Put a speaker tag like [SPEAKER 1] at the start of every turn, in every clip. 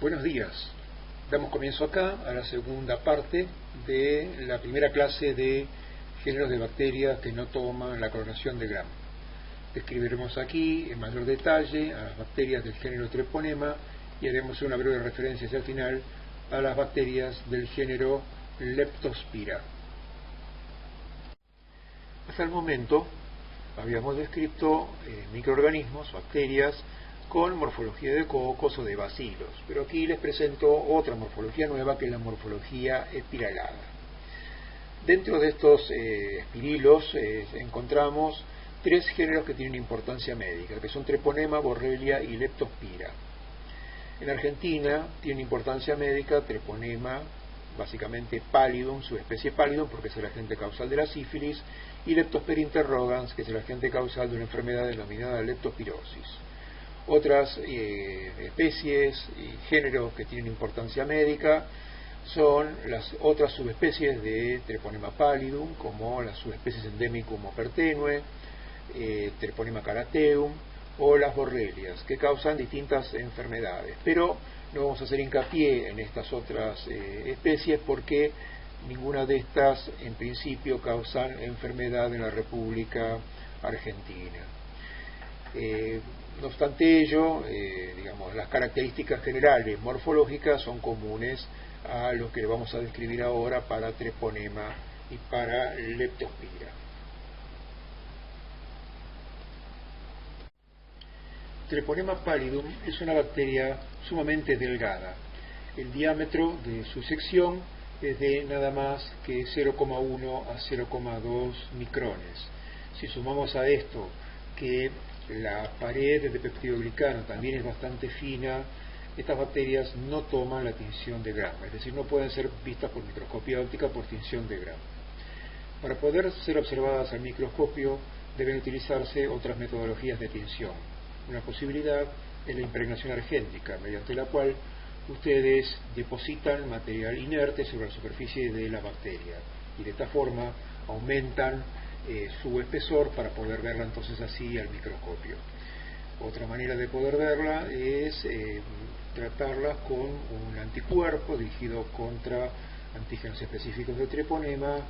[SPEAKER 1] Buenos días. Damos comienzo acá a la segunda parte de la primera clase de géneros de bacterias que no toman la cloración de Gram. Describiremos aquí en mayor detalle a las bacterias del género Treponema y haremos una breve referencia hacia el final a las bacterias del género Leptospira. Hasta el momento habíamos descrito microorganismos, bacterias, con morfología de cocos o de bacilos, pero aquí les presento otra morfología nueva que es la morfología espiralada. Dentro de estos espirilos encontramos tres géneros que tienen importancia médica, que son Treponema, Borrelia y Leptospira. En Argentina tiene importancia médica Treponema, básicamente Pallidum, subespecie Pallidum, porque es el agente causal de la sífilis, y Leptospira interrogans, que es el agente causal de una enfermedad denominada leptospirosis. Otras especies y géneros que tienen importancia médica son las otras subespecies de Treponema pallidum, como las subespecies Endemicum opertenue, Treponema carateum o las borrelias, que causan distintas enfermedades. Pero no vamos a hacer hincapié en estas otras especies porque ninguna de estas en principio causan enfermedad en la República Argentina. No obstante ello, las características generales morfológicas son comunes a lo que vamos a describir ahora para Treponema y para Leptospira. Treponema pallidum es una bacteria sumamente delgada. El diámetro de su sección es de nada más que 0,1 a 0,2 micrones. Si sumamos a esto que la pared de peptidoglicano también es bastante fina, estas bacterias no toman la tinción de Gram, es decir, no pueden ser vistas por microscopía óptica por tinción de Gram. Para poder ser observadas al microscopio deben utilizarse otras metodologías de tinción. Una posibilidad es la impregnación argéntica, mediante la cual ustedes depositan material inerte sobre la superficie de la bacteria y de esta forma aumentan su espesor para poder verla entonces así al microscopio. Otra manera de poder verla es tratarla con un anticuerpo dirigido contra antígenos específicos de Treponema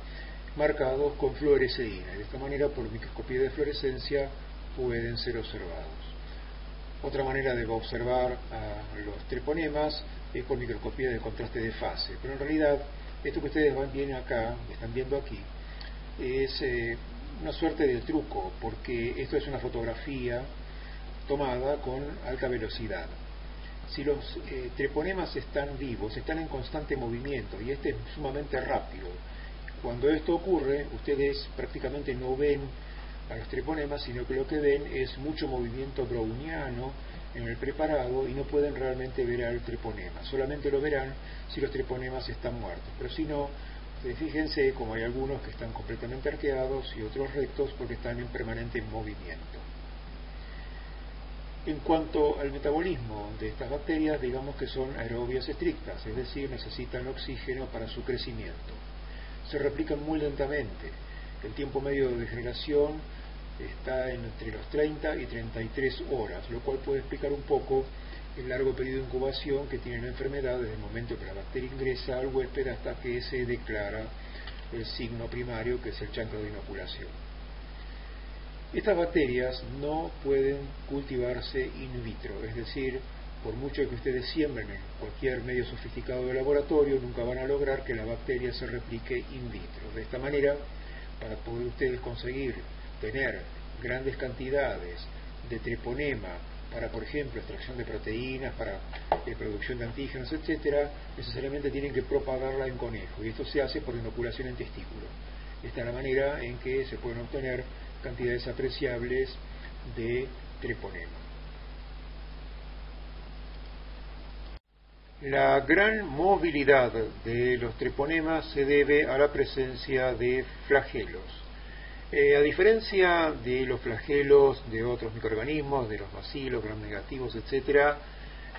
[SPEAKER 1] marcados con fluoresceína. De esta manera, por microscopía de fluorescencia, pueden ser observados. Otra manera de observar a los treponemas es por microscopía de contraste de fase, pero en realidad esto que ustedes están viendo aquí, es una suerte de truco, porque esto es una fotografía tomada con alta velocidad. Si los treponemas están vivos, están en constante movimiento, y este es sumamente rápido. Cuando esto ocurre, ustedes prácticamente no ven a los treponemas, sino que lo que ven es mucho movimiento browniano en el preparado y no pueden realmente ver al treponema. Solamente lo verán si los treponemas están muertos, pero si no, fíjense como hay algunos que están completamente arqueados y otros rectos porque están en permanente movimiento. En cuanto al metabolismo de estas bacterias, digamos que son aerobias estrictas, es decir, necesitan oxígeno para su crecimiento. Se replican muy lentamente. El tiempo medio de generación está entre los 30 y 33 horas, lo cual puede explicar un poco el largo periodo de incubación que tiene la enfermedad desde el momento que la bacteria ingresa al huésped hasta que se declara el signo primario, que es el chancro de inoculación. Estas bacterias no pueden cultivarse in vitro, es decir, por mucho que ustedes siembren en cualquier medio sofisticado de laboratorio, nunca van a lograr que la bacteria se replique in vitro. De esta manera, para poder ustedes conseguir tener grandes cantidades de treponema para, por ejemplo, extracción de proteínas, para producción de antígenos, etcétera, necesariamente tienen que propagarla en conejo, y esto se hace por inoculación en testículo. Esta es la manera en que se pueden obtener cantidades apreciables de treponema. La gran movilidad de los treponemas se debe a la presencia de flagelos. A diferencia de los flagelos de otros microorganismos, de los bacilos, gram negativos, etc.,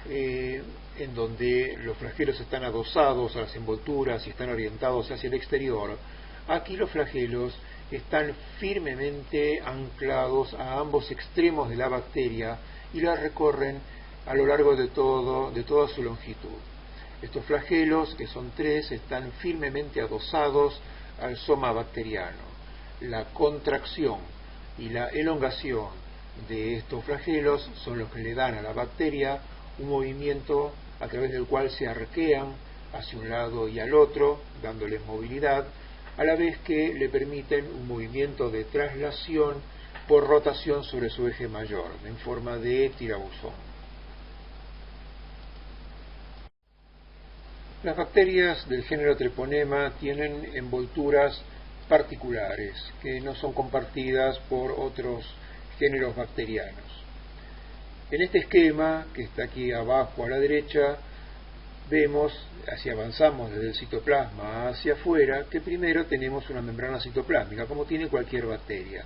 [SPEAKER 1] en donde los flagelos están adosados a las envolturas y están orientados hacia el exterior, aquí los flagelos están firmemente anclados a ambos extremos de la bacteria y la recorren a lo largo de toda su longitud. Estos flagelos, que son 3, están firmemente adosados al soma bacteriano. La contracción y la elongación de estos flagelos son los que le dan a la bacteria un movimiento a través del cual se arquean hacia un lado y al otro, dándoles movilidad, a la vez que le permiten un movimiento de traslación por rotación sobre su eje mayor, en forma de tirabuzón. Las bacterias del género Treponema tienen envolturas particulares que no son compartidas por otros géneros bacterianos. En este esquema, que está aquí abajo a la derecha, vemos, si avanzamos desde el citoplasma hacia afuera, que primero tenemos una membrana citoplásmica, como tiene cualquier bacteria.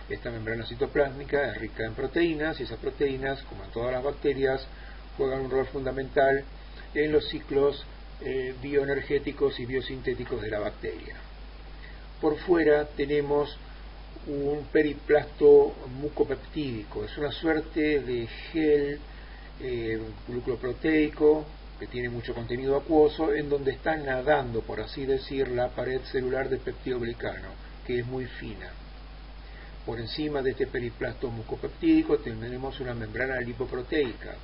[SPEAKER 1] Esta membrana citoplásmica es rica en proteínas, y esas proteínas, como en todas las bacterias, juegan un rol fundamental en los ciclos bioenergéticos y biosintéticos de la bacteria. Por fuera tenemos un periplasto mucopeptídico, es una suerte de gel glucoproteico que tiene mucho contenido acuoso, en donde está nadando, por así decir, la pared celular del peptidoglicano, que es muy fina. Por encima de este periplasto mucopeptídico tenemos una membrana lipoproteica,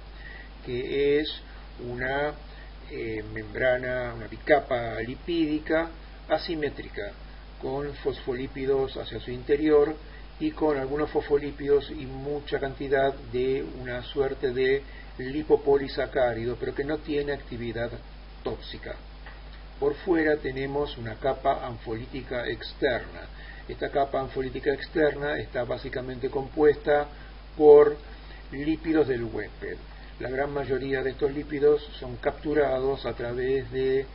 [SPEAKER 1] que es una membrana, una bicapa lipídica asimétrica, con fosfolípidos hacia su interior y con algunos fosfolípidos y mucha cantidad de una suerte de lipopolisacárido, pero que no tiene actividad tóxica. Por fuera tenemos una capa anfolítica externa. Esta capa anfolítica externa está básicamente compuesta por lípidos del huésped. La gran mayoría de estos lípidos son capturados a través de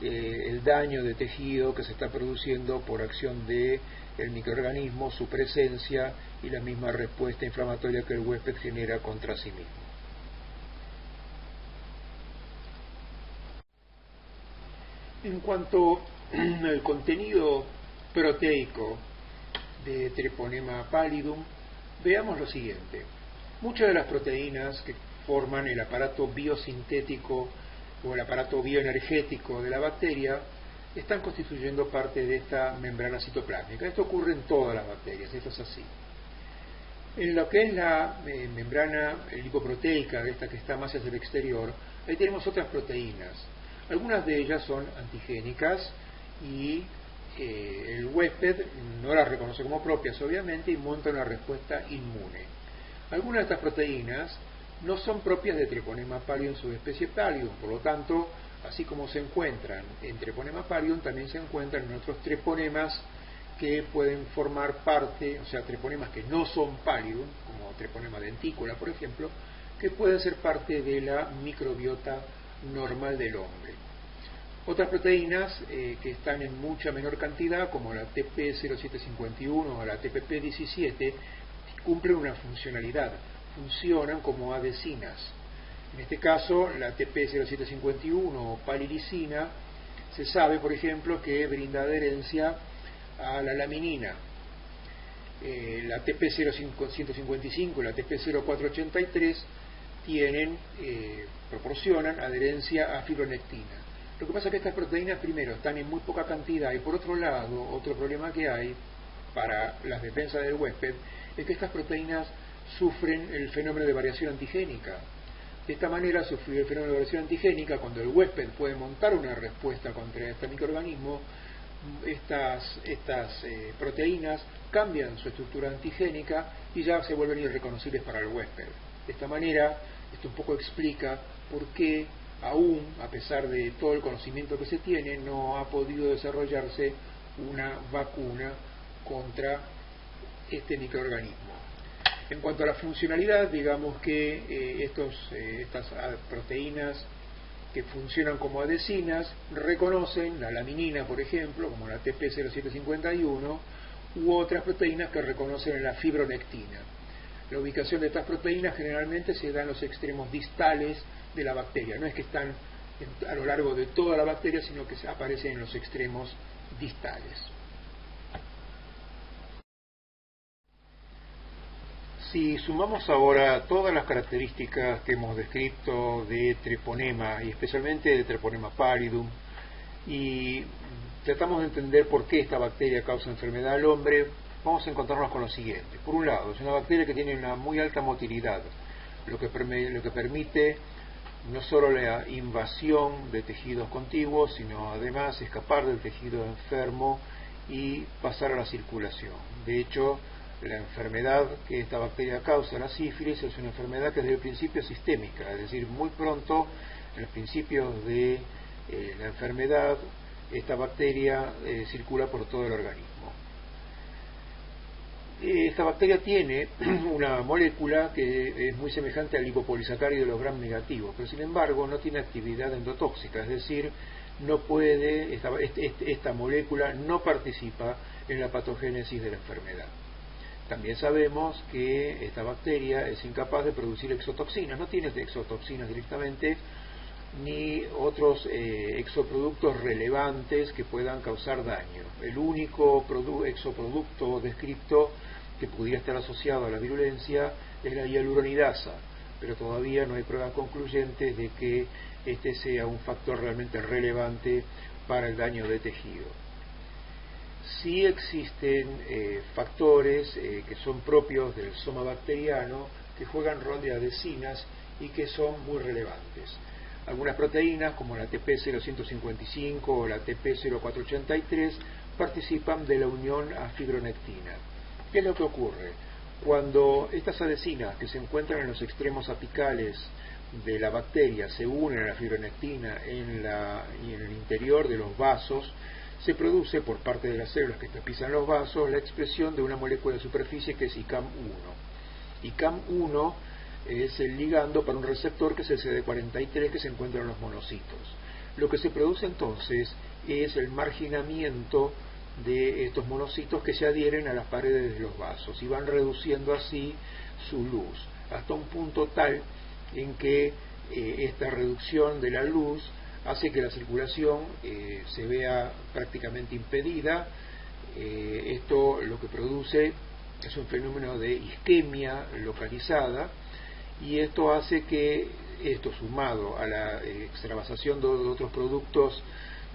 [SPEAKER 1] el daño de tejido que se está produciendo por acción del microorganismo, su presencia y la misma respuesta inflamatoria que el huésped genera contra sí mismo. En cuanto al contenido proteico de Treponema pallidum, veamos lo siguiente. Muchas de las proteínas que forman el aparato biosintético o el aparato bioenergético de la bacteria están constituyendo parte de esta membrana citoplásmica. Esto ocurre en todas las bacterias, esto es así. En lo que es la membrana lipoproteica, esta que está más hacia el exterior, ahí tenemos otras proteínas. Algunas de ellas son antigénicas y el huésped no las reconoce como propias, obviamente, y monta una respuesta inmune. Algunas de estas proteínas no son propias de Treponema pallidum subespecie pallidum, por lo tanto, así como se encuentran en Treponema pallidum, también se encuentran en otros treponemas que pueden formar parte, o sea, treponemas que no son pallidum, como Treponema denticula, por ejemplo, que pueden ser parte de la microbiota normal del hombre. Otras proteínas que están en mucha menor cantidad, como la TP0751 o la TPP17, cumplen una funcionalidad, funcionan como adhesinas. En este caso, la TP0751 o palilicina, se sabe, por ejemplo, que brinda adherencia a la laminina. La TP0155 y la TP0483 proporcionan adherencia a fibronectina. Lo que pasa es que estas proteínas, primero, están en muy poca cantidad, y por otro lado, otro problema que hay para las defensas del huésped es que estas proteínas sufren el fenómeno de variación antigénica. De esta manera, sufrir el fenómeno de variación antigénica, cuando el huésped puede montar una respuesta contra este microorganismo, estas proteínas cambian su estructura antigénica y ya se vuelven irreconocibles para el huésped. De esta manera, esto un poco explica por qué, aún a pesar de todo el conocimiento que se tiene, no ha podido desarrollarse una vacuna contra este microorganismo. En cuanto a la funcionalidad, digamos que estas proteínas que funcionan como adhesinas reconocen la laminina, por ejemplo, como la TP0751, u otras proteínas que reconocen la fibronectina. La ubicación de estas proteínas generalmente se da en los extremos distales de la bacteria. No es que están a lo largo de toda la bacteria, sino que aparecen en los extremos distales. Si sumamos ahora todas las características que hemos descrito de treponema, y especialmente de treponema pallidum, y tratamos de entender por qué esta bacteria causa enfermedad al hombre, vamos a encontrarnos con lo siguiente. Por un lado, es una bacteria que tiene una muy alta motilidad, lo que permite no solo la invasión de tejidos contiguos, sino además escapar del tejido enfermo y pasar a la circulación. De hecho, la enfermedad que esta bacteria causa, la sífilis, es una enfermedad que desde el principio es sistémica, es decir, muy pronto, en los principios de la enfermedad, esta bacteria circula por todo el organismo. Esta bacteria tiene una molécula que es muy semejante al lipopolisacárido de los gram negativos, pero sin embargo no tiene actividad endotóxica, es decir, no puede, esta molécula no participa en la patogénesis de la enfermedad. También sabemos que esta bacteria es incapaz de producir exotoxinas, no tiene exotoxinas directamente, ni otros exoproductos relevantes que puedan causar daño. El único exoproducto descrito que pudiera estar asociado a la virulencia es la hialuronidasa, pero todavía no hay pruebas concluyentes de que este sea un factor realmente relevante para el daño de tejido. Sí existen factores que son propios del soma bacteriano que juegan rol de adhesinas y que son muy relevantes. Algunas proteínas, como la TP0155 o la TP0483, participan de la unión a fibronectina. ¿Qué es lo que ocurre? Cuando estas adhesinas que se encuentran en los extremos apicales de la bacteria se unen a la fibronectina y en el interior de los vasos, se produce por parte de las células que tapizan los vasos la expresión de una molécula de superficie que es ICAM1. ICAM1 es el ligando para un receptor que es el CD43 que se encuentra en los monocitos. Lo que se produce entonces es el marginamiento de estos monocitos que se adhieren a las paredes de los vasos y van reduciendo así su luz hasta un punto tal en que esta reducción de la luz hace que la circulación se vea prácticamente impedida. Esto lo que produce es un fenómeno de isquemia localizada, y esto hace que esto, sumado a la extravasación de otros productos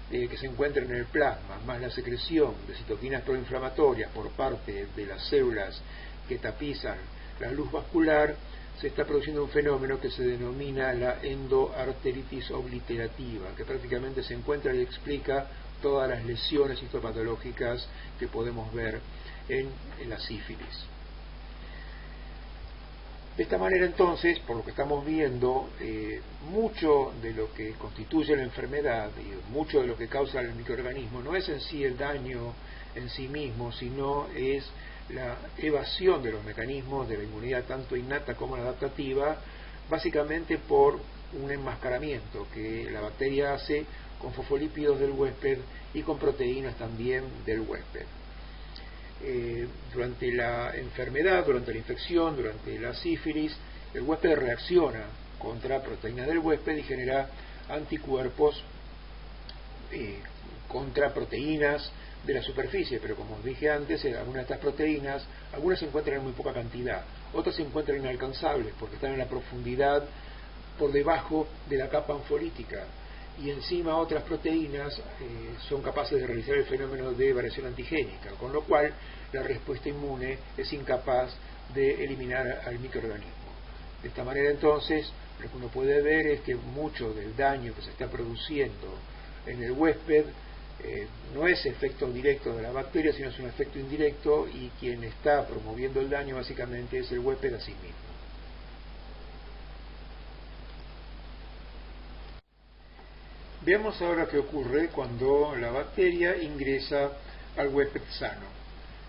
[SPEAKER 1] que se encuentran en el plasma, más la secreción de citoquinas proinflamatorias por parte de las células que tapizan la luz vascular, se está produciendo un fenómeno que se denomina la endoarteritis obliterativa, que prácticamente se encuentra y explica todas las lesiones histopatológicas que podemos ver en la sífilis. De esta manera entonces, por lo que estamos viendo, mucho de lo que constituye la enfermedad y mucho de lo que causa el microorganismo no es en sí el daño en sí mismo, sino es la evasión de los mecanismos de la inmunidad tanto innata como adaptativa, básicamente por un enmascaramiento que la bacteria hace con fosfolípidos del huésped y con proteínas también del huésped. Durante la enfermedad, durante la infección, durante la sífilis, el huésped reacciona contra proteínas del huésped y genera anticuerpos contra proteínas de la superficie, pero como dije antes, algunas de estas proteínas, algunas se encuentran en muy poca cantidad, otras se encuentran inalcanzables porque están en la profundidad por debajo de la capa anfolítica, y encima otras proteínas son capaces de realizar el fenómeno de variación antigénica, con lo cual la respuesta inmune es incapaz de eliminar al microorganismo. De esta manera entonces, lo que uno puede ver es que mucho del daño que se está produciendo en el huésped no es efecto directo de la bacteria, sino es un efecto indirecto, y quien está promoviendo el daño básicamente es el huésped a sí mismo. Veamos ahora qué ocurre cuando la bacteria ingresa al huésped sano.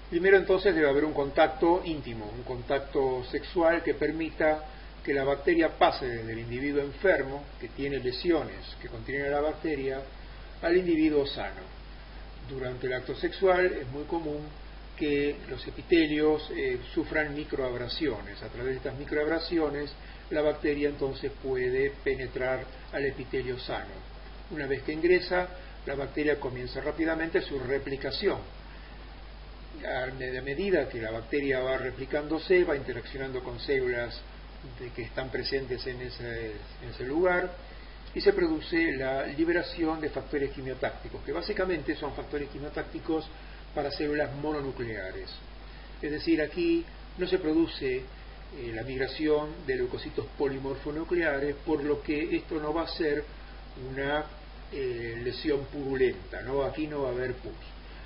[SPEAKER 1] Primero entonces debe haber un contacto íntimo, un contacto sexual que permita que la bacteria pase del individuo enfermo, que tiene lesiones que contienen a la bacteria, al individuo sano. Durante el acto sexual es muy común que los epitelios sufran microabrasiones. A través de estas microabrasiones la bacteria entonces puede penetrar al epitelio sano. Una vez que ingresa, la bacteria comienza rápidamente su replicación. a medida que la bacteria va replicándose, va interaccionando con células que están presentes en ese lugar, y se produce la liberación de factores quimiotácticos, que básicamente son factores quimiotácticos para células mononucleares. Es decir, aquí no se produce la migración de leucocitos polimorfonucleares, por lo que esto no va a ser una lesión purulenta, ¿no? Aquí no va a haber pus.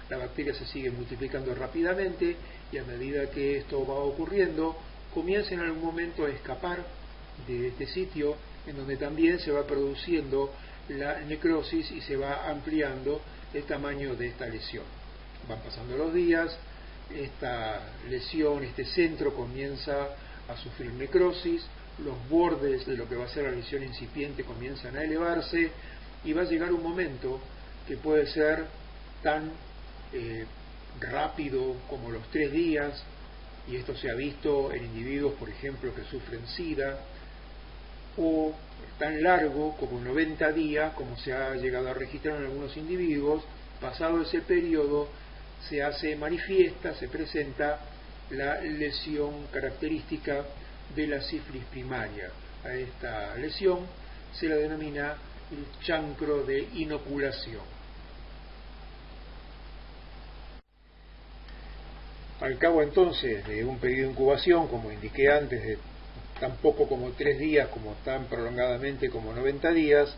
[SPEAKER 1] La bacteria se sigue multiplicando rápidamente, y a medida que esto va ocurriendo, comienza en algún momento a escapar de este sitio, en donde también se va produciendo la necrosis y se va ampliando el tamaño de esta lesión. Van pasando los días, esta lesión, este centro comienza a sufrir necrosis, los bordes de lo que va a ser la lesión incipiente comienzan a elevarse, y va a llegar un momento que puede ser tan rápido como los 3 días, y esto se ha visto en individuos, por ejemplo, que sufren SIDA, o tan largo como 90 días, como se ha llegado a registrar en algunos individuos. Pasado ese periodo se hace manifiesta, se presenta la lesión característica de la sífilis primaria. A esta lesión se la denomina el chancro de inoculación. Al cabo entonces de un periodo de incubación, como indiqué antes, de tan poco como 3 días, como tan prolongadamente como 90 días,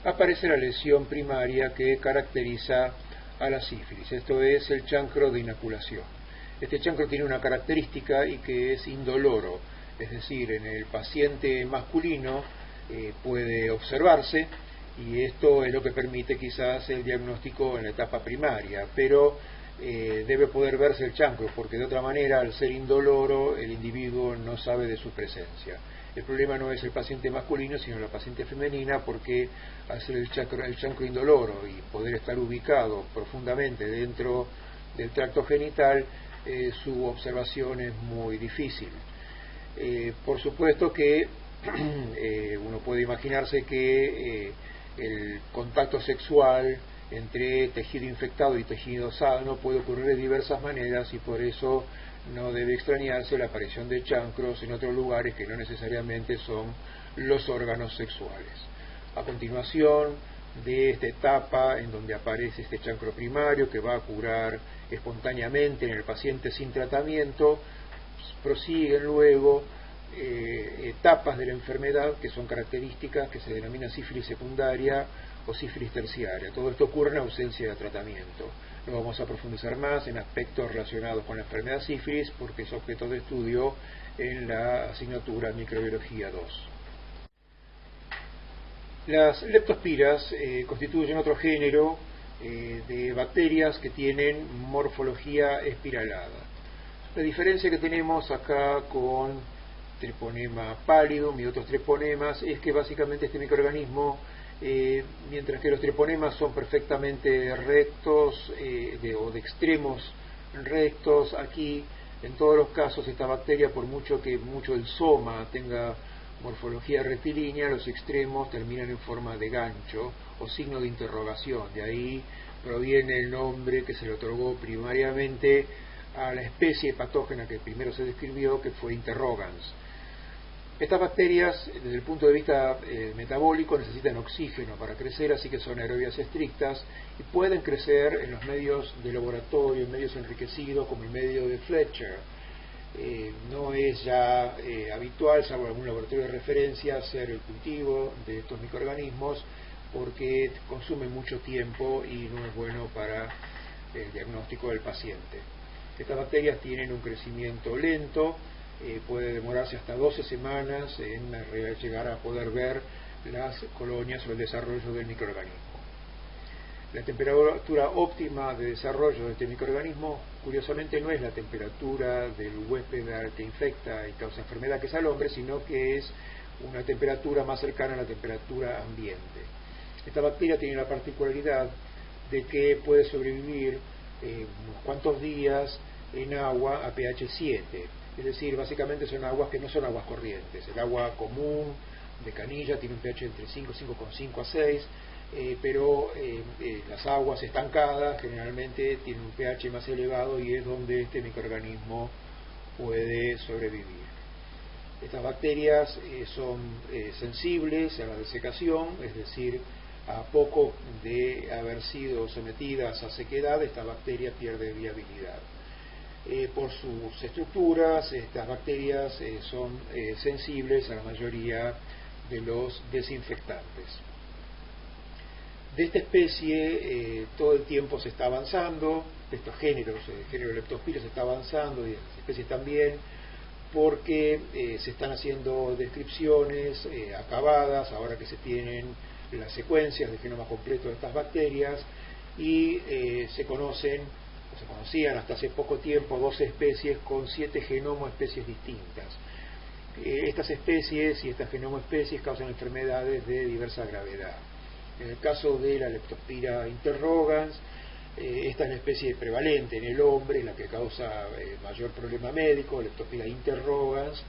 [SPEAKER 1] aparece la lesión primaria que caracteriza a la sífilis. Esto es el chancro de inoculación. Este chancro tiene una característica, y que es indoloro, es decir, en el paciente masculino puede observarse, y esto es lo que permite quizás el diagnóstico en la etapa primaria, pero debe poder verse el chancro, porque de otra manera, al ser indoloro, el individuo no sabe de su presencia. El problema no es el paciente masculino, sino la paciente femenina, porque al ser el chancro indoloro y poder estar ubicado profundamente dentro del tracto genital, su observación es muy difícil. Por supuesto que uno puede imaginarse que el contacto sexual entre tejido infectado y tejido sano puede ocurrir de diversas maneras, y por eso no debe extrañarse la aparición de chancros en otros lugares que no necesariamente son los órganos sexuales. A continuación de esta etapa en donde aparece este chancro primario, que va a curar espontáneamente en el paciente sin tratamiento, prosiguen luego etapas de la enfermedad que son características, que se denominan sífilis secundaria o sífilis terciaria. Todo esto ocurre en ausencia de tratamiento. No vamos a profundizar más en aspectos relacionados con la enfermedad sífilis, porque es objeto de estudio en la asignatura Microbiología 2. Las leptospiras constituyen otro género de bacterias que tienen morfología espiralada. La diferencia que tenemos acá con Treponema pallidum y otros treponemas es que básicamente este microorganismo, mientras que los treponemas son perfectamente rectos o de extremos rectos, aquí en todos los casos esta bacteria, por mucho que del soma tenga morfología rectilínea, los extremos terminan en forma de gancho o signo de interrogación. De ahí proviene el nombre que se le otorgó primariamente a la especie patógena que primero se describió, que fue interrogans. Estas bacterias, desde el punto de vista metabólico, necesitan oxígeno para crecer, así que son aerobias estrictas y pueden crecer en los medios de laboratorio, en medios enriquecidos como el medio de Fletcher. No es ya habitual, salvo algún laboratorio de referencia, hacer el cultivo de estos microorganismos, porque consume mucho tiempo y no es bueno para el diagnóstico del paciente. Estas bacterias tienen un crecimiento lento, puede demorarse hasta 12 semanas en llegar a poder ver las colonias o el desarrollo del microorganismo. La temperatura óptima de desarrollo de este microorganismo, curiosamente, no es la temperatura del huésped al que infecta y causa enfermedad, que es al hombre, sino que es una temperatura más cercana a la temperatura ambiente. Esta bacteria tiene la particularidad de que puede sobrevivir unos cuantos días en agua a pH 7, es decir, básicamente son aguas que no son aguas corrientes. El agua común de canilla tiene un pH entre 5,5 a 6, pero las aguas estancadas generalmente tienen un pH más elevado y es donde este microorganismo puede sobrevivir. Estas bacterias son sensibles a la desecación, es decir, a poco de haber sido sometidas a sequedad, esta bacteria pierde viabilidad. Por sus estructuras, estas bacterias son sensibles a la mayoría de los desinfectantes. De esta especie todo el tiempo se está avanzando, de estos géneros, el género Leptospirosis está avanzando y de las especies también, porque se están haciendo descripciones acabadas, ahora que se tienen las secuencias de genoma completo de estas bacterias, y se conocían hasta hace poco tiempo 12 especies con 7 especies distintas. Estas especies y estas genomoespecies causan enfermedades de diversa gravedad. En el caso de la Leptospira interrogans, esta es la especie prevalente en el hombre, la que causa mayor problema médico, Leptospira interrogans,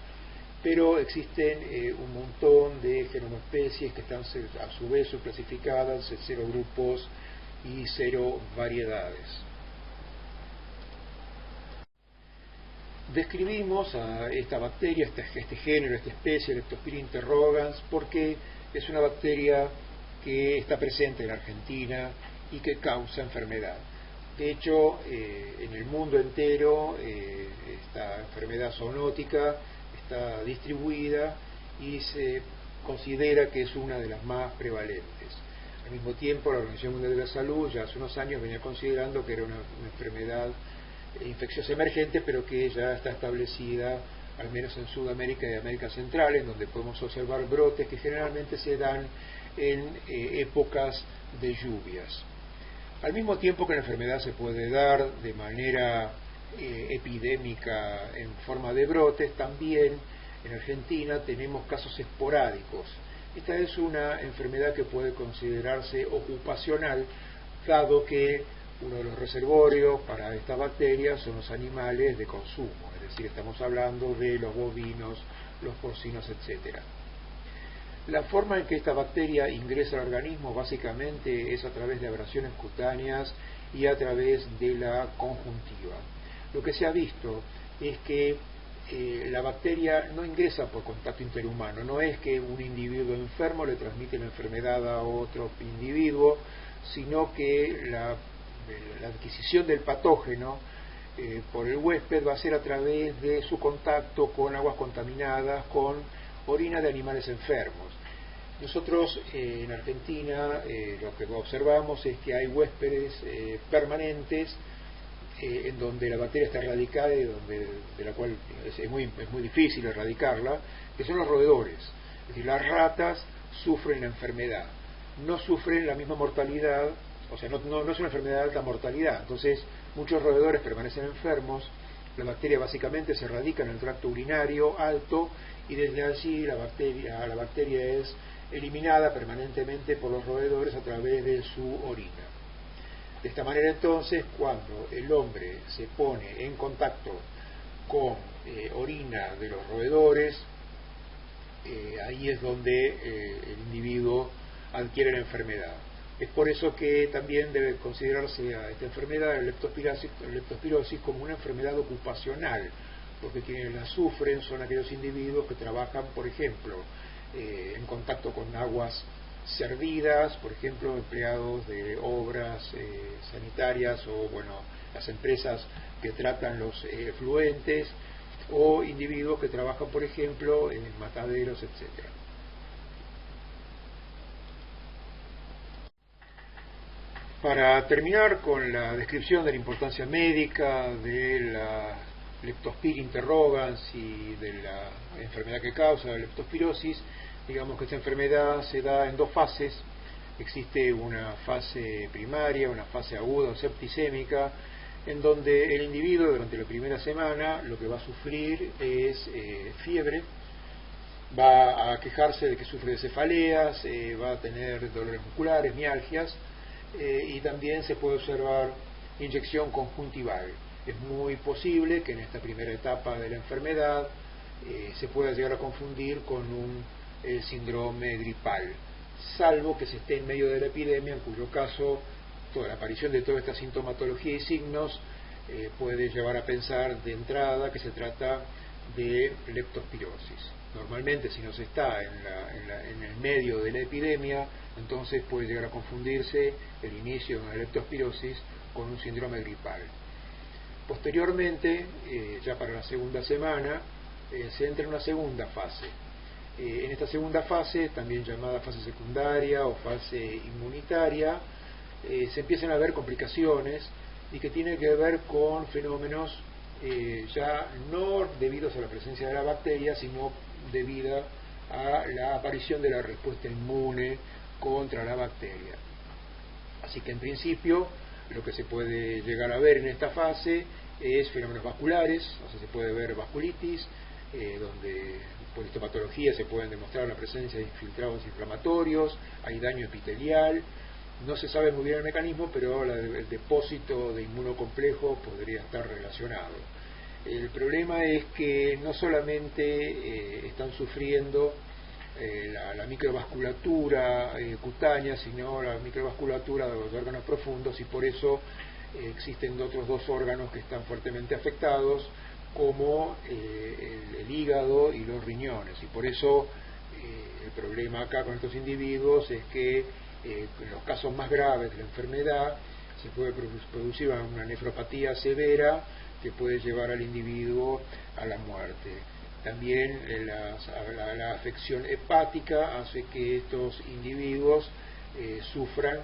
[SPEAKER 1] pero existen un montón de genomoespecies que están a su vez subclasificadas en 0 grupos y 0 variedades. Describimos a esta bacteria, este género, esta especie, Leptospira interrogans, porque es una bacteria que está presente en la Argentina y que causa enfermedad. De hecho, en el mundo entero esta enfermedad zoonótica está distribuida y se considera que es una de las más prevalentes. Al mismo tiempo, la Organización Mundial de la Salud ya hace unos años venía considerando que era una enfermedad infecciosa emergente, pero que ya está establecida al menos en Sudamérica y América Central, en donde podemos observar brotes que generalmente se dan en épocas de lluvias. Al mismo tiempo que la enfermedad se puede dar de manera epidémica en forma de brotes, también en Argentina tenemos casos esporádicos. Esta es una enfermedad que puede considerarse ocupacional, dado que uno de los reservorios para esta bacteria son los animales de consumo, es decir, estamos hablando de los bovinos, los porcinos, etc. La forma en que esta bacteria ingresa al organismo básicamente es a través de abrasiones cutáneas y a través de la conjuntiva. Lo que se ha visto es que la bacteria no ingresa por contacto interhumano, no es que un individuo enfermo le transmite la enfermedad a otro individuo, sino que la adquisición del patógeno por el huésped va a ser a través de su contacto con aguas contaminadas, con orina de animales enfermos. Nosotros en Argentina lo que observamos es que hay huéspedes permanentes en donde la bacteria está erradicada y de la cual es muy difícil erradicarla, que son los roedores. Es decir, las ratas sufren la enfermedad, no sufren la misma mortalidad, o sea, no es una enfermedad de alta mortalidad. Entonces, muchos roedores permanecen enfermos, la bacteria básicamente se radica en el tracto urinario alto y desde allí la bacteria es eliminada permanentemente por los roedores a través de su orina. De esta manera entonces, cuando el hombre se pone en contacto con orina de los roedores, ahí es donde el individuo adquiere la enfermedad. Es por eso que también debe considerarse a esta enfermedad, la leptospirosis, como una enfermedad ocupacional, porque quienes la sufren son aquellos individuos que trabajan, por ejemplo, en contacto con aguas servidas, por ejemplo, empleados de obras sanitarias o, las empresas que tratan los efluentes, o individuos que trabajan, por ejemplo, en mataderos, etc. Para terminar con la descripción de la importancia médica de la Leptospira interrogans y de la enfermedad que causa la leptospirosis, digamos que esta enfermedad se da en 2 fases. Existe una fase primaria, una fase aguda o septicémica, en donde el individuo durante la primera semana lo que va a sufrir es fiebre, va a quejarse de que sufre de cefaleas, va a tener dolores musculares, mialgias, y también se puede observar inyección conjuntival. Es muy posible que en esta primera etapa de la enfermedad se pueda llegar a confundir con un síndrome gripal. salvo que se esté en medio de la epidemia, en cuyo caso toda la aparición de toda esta sintomatología y signos puede llevar a pensar de entrada que se trata de leptospirosis. Normalmente, si no se está en el medio de la epidemia, entonces puede llegar a confundirse el inicio de una leptospirosis con un síndrome gripal. Posteriormente, ya para la segunda semana, se entra en una segunda fase. En esta segunda fase, también llamada fase secundaria o fase inmunitaria, se empiezan a ver complicaciones y que tienen que ver con fenómenos ya no debidos a la presencia de la bacteria, sino debido a la aparición de la respuesta inmune contra la bacteria. Así que en principio lo que se puede llegar a ver en esta fase es fenómenos vasculares, o sea, se puede ver vasculitis, donde por histopatología se pueden demostrar la presencia de infiltrados inflamatorios, hay daño epitelial. No se sabe muy bien el mecanismo, pero el depósito de inmunocomplejo podría estar relacionado. El problema es que no solamente están sufriendo la microvasculatura cutánea, sino la microvasculatura de los órganos profundos, y por eso existen otros dos órganos que están fuertemente afectados, como el hígado y los riñones, y por eso el problema acá con estos individuos es que en los casos más graves de la enfermedad se puede producir una nefropatía severa que puede llevar al individuo a la muerte. También la afección hepática hace que estos individuos sufran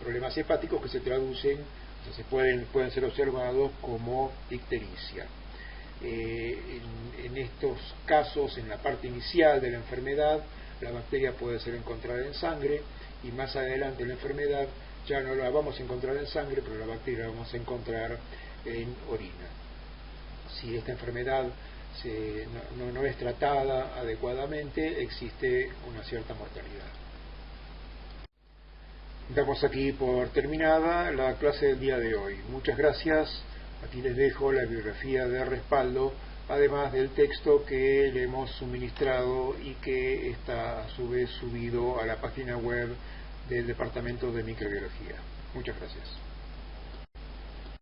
[SPEAKER 1] problemas hepáticos que se traducen, o sea, pueden ser observados como ictericia. En estos casos, en la parte inicial de la enfermedad, la bacteria puede ser encontrada en sangre, y más adelante en la enfermedad ya no la vamos a encontrar en sangre, pero la bacteria la vamos a encontrar en orina. Si esta enfermedad no es tratada adecuadamente, existe una cierta mortalidad. Damos aquí por terminada la clase del día de hoy. Muchas gracias. Aquí les dejo la bibliografía de respaldo, además del texto que le hemos suministrado y que está a su vez subido a la página web del Departamento de Microbiología. Muchas gracias.